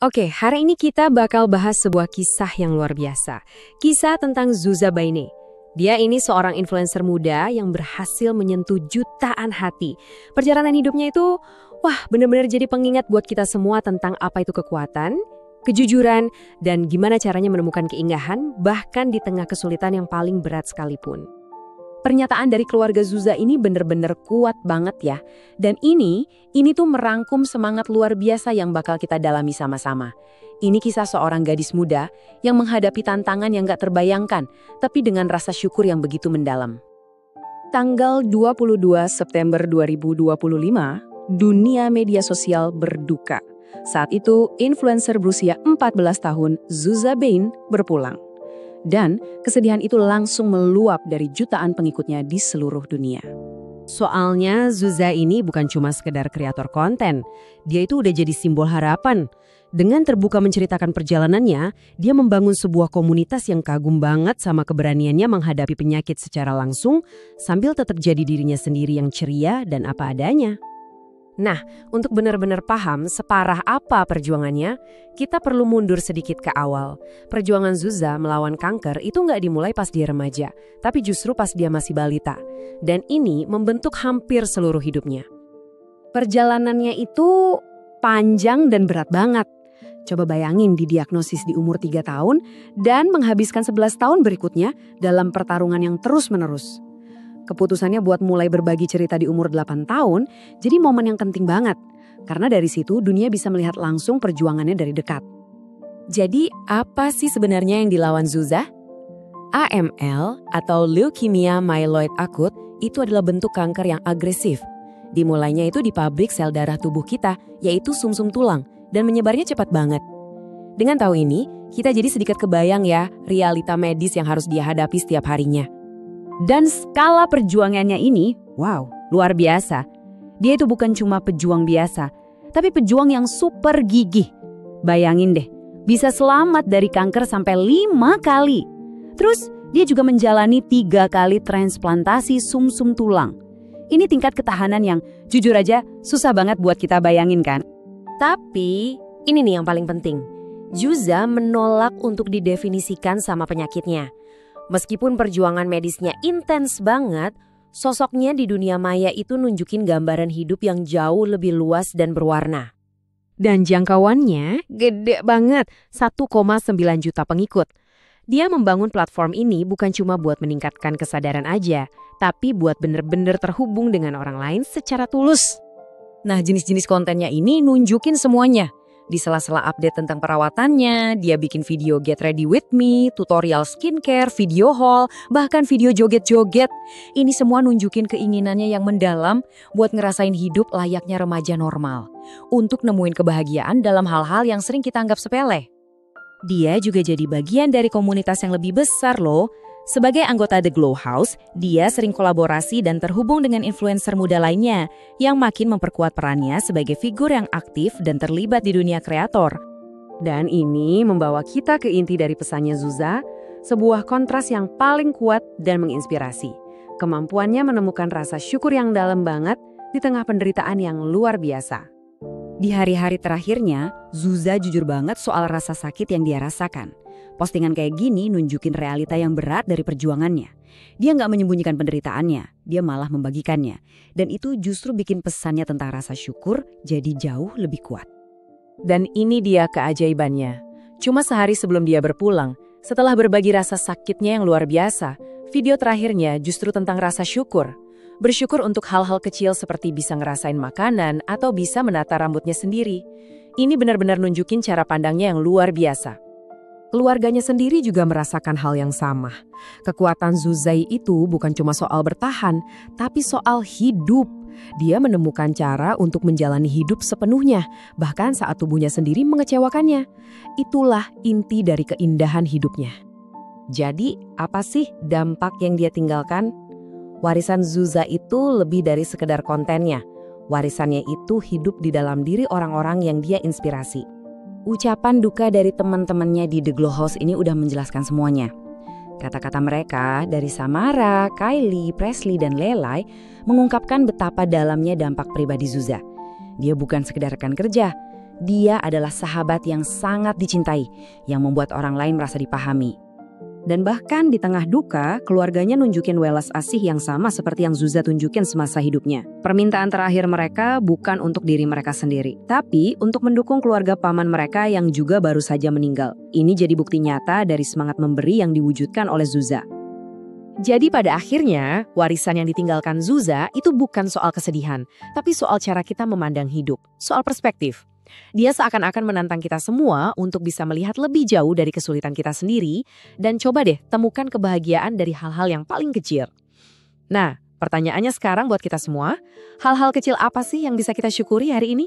Oke, hari ini kita bakal bahas sebuah kisah yang luar biasa. Kisah tentang Zuza Baine. Dia ini seorang influencer muda yang berhasil menyentuh jutaan hati. Perjalanan hidupnya itu, wah benar-benar jadi pengingat buat kita semua tentang apa itu kekuatan, kejujuran, dan gimana caranya menemukan keindahan bahkan di tengah kesulitan yang paling berat sekalipun. Pernyataan dari keluarga Zuza ini bener-bener kuat banget ya. Dan ini tuh merangkum semangat luar biasa yang bakal kita dalami sama-sama. Ini kisah seorang gadis muda yang menghadapi tantangan yang gak terbayangkan, tapi dengan rasa syukur yang begitu mendalam. Tanggal 22 September 2025, dunia media sosial berduka. Saat itu, influencer berusia 14 tahun, Zuza Baine, berpulang. Dan kesedihan itu langsung meluap dari jutaan pengikutnya di seluruh dunia. Soalnya Zuza ini bukan cuma sekedar kreator konten, dia itu udah jadi simbol harapan. Dengan terbuka menceritakan perjalanannya, dia membangun sebuah komunitas yang kagum banget sama keberaniannya menghadapi penyakit secara langsung sambil tetap jadi dirinya sendiri yang ceria dan apa adanya. Nah, untuk benar-benar paham separah apa perjuangannya, kita perlu mundur sedikit ke awal. Perjuangan Zuza melawan kanker itu nggak dimulai pas dia remaja, tapi justru pas dia masih balita. Dan ini membentuk hampir seluruh hidupnya. Perjalanannya itu panjang dan berat banget. Coba bayangin didiagnosis di umur 3 tahun dan menghabiskan 11 tahun berikutnya dalam pertarungan yang terus-menerus. Keputusannya buat mulai berbagi cerita di umur 8 tahun, jadi momen yang penting banget. Karena dari situ dunia bisa melihat langsung perjuangannya dari dekat. Jadi apa sih sebenarnya yang dilawan Zuza? AML atau leukemia myeloid akut itu adalah bentuk kanker yang agresif. Dimulainya itu di pabrik sel darah tubuh kita, yaitu sumsum tulang, dan menyebarnya cepat banget. Dengan tahu ini, kita jadi sedikit kebayang ya realita medis yang harus dia hadapi setiap harinya. Dan skala perjuangannya ini, wow, luar biasa. Dia itu bukan cuma pejuang biasa, tapi pejuang yang super gigih. Bayangin deh, bisa selamat dari kanker sampai 5 kali. Terus dia juga menjalani 3 kali transplantasi sumsum tulang. Ini tingkat ketahanan yang jujur aja susah banget buat kita bayangin kan. Tapi ini nih yang paling penting. Zuza menolak untuk didefinisikan sama penyakitnya. Meskipun perjuangan medisnya intens banget, sosoknya di dunia maya itu nunjukin gambaran hidup yang jauh lebih luas dan berwarna. Dan jangkauannya gede banget, 1,9 juta pengikut. Dia membangun platform ini bukan cuma buat meningkatkan kesadaran aja, tapi buat bener-bener terhubung dengan orang lain secara tulus. Nah, jenis-jenis kontennya ini nunjukin semuanya. Di sela-sela update tentang perawatannya, dia bikin video Get Ready With Me, tutorial skincare, video haul, bahkan video joget-joget. Ini semua nunjukin keinginannya yang mendalam buat ngerasain hidup layaknya remaja normal. Untuk nemuin kebahagiaan dalam hal-hal yang sering kita anggap sepele. Dia juga jadi bagian dari komunitas yang lebih besar loh. Sebagai anggota The Glow House, dia sering kolaborasi dan terhubung dengan influencer muda lainnya yang makin memperkuat perannya sebagai figur yang aktif dan terlibat di dunia kreator. Dan ini membawa kita ke inti dari pesannya Zuza, sebuah kontras yang paling kuat dan menginspirasi. Kemampuannya menemukan rasa syukur yang dalam banget di tengah penderitaan yang luar biasa. Di hari-hari terakhirnya, Zuza jujur banget soal rasa sakit yang dia rasakan. Postingan kayak gini nunjukin realita yang berat dari perjuangannya. Dia nggak menyembunyikan penderitaannya, dia malah membagikannya. Dan itu justru bikin pesannya tentang rasa syukur jadi jauh lebih kuat. Dan ini dia keajaibannya. Cuma sehari sebelum dia berpulang, setelah berbagi rasa sakitnya yang luar biasa, video terakhirnya justru tentang rasa syukur. Bersyukur untuk hal-hal kecil seperti bisa ngerasain makanan atau bisa menata rambutnya sendiri. Ini benar-benar nunjukin cara pandangnya yang luar biasa. Keluarganya sendiri juga merasakan hal yang sama. Kekuatan Zuzai itu bukan cuma soal bertahan, tapi soal hidup. Dia menemukan cara untuk menjalani hidup sepenuhnya, bahkan saat tubuhnya sendiri mengecewakannya. Itulah inti dari keindahan hidupnya. Jadi, apa sih dampak yang dia tinggalkan? Warisan Zuza itu lebih dari sekedar kontennya. Warisannya itu hidup di dalam diri orang-orang yang dia inspirasi. Ucapan duka dari teman-temannya di The Glow House ini udah menjelaskan semuanya. Kata-kata mereka dari Samara, Kylie, Presley, dan Lelai mengungkapkan betapa dalamnya dampak pribadi Zuza. Dia bukan sekedar rekan kerja, Dia adalah sahabat yang sangat dicintai, yang membuat orang lain merasa dipahami. Dan bahkan di tengah duka, keluarganya nunjukin welas asih yang sama seperti yang Zuza tunjukin semasa hidupnya. Permintaan terakhir mereka bukan untuk diri mereka sendiri, tapi untuk mendukung keluarga paman mereka yang juga baru saja meninggal. Ini jadi bukti nyata dari semangat memberi yang diwujudkan oleh Zuza. Jadi pada akhirnya, warisan yang ditinggalkan Zuza itu bukan soal kesedihan, tapi soal cara kita memandang hidup, soal perspektif. Dia seakan-akan menantang kita semua untuk bisa melihat lebih jauh dari kesulitan kita sendiri dan coba deh temukan kebahagiaan dari hal-hal yang paling kecil. Nah, pertanyaannya sekarang buat kita semua, hal-hal kecil apa sih yang bisa kita syukuri hari ini?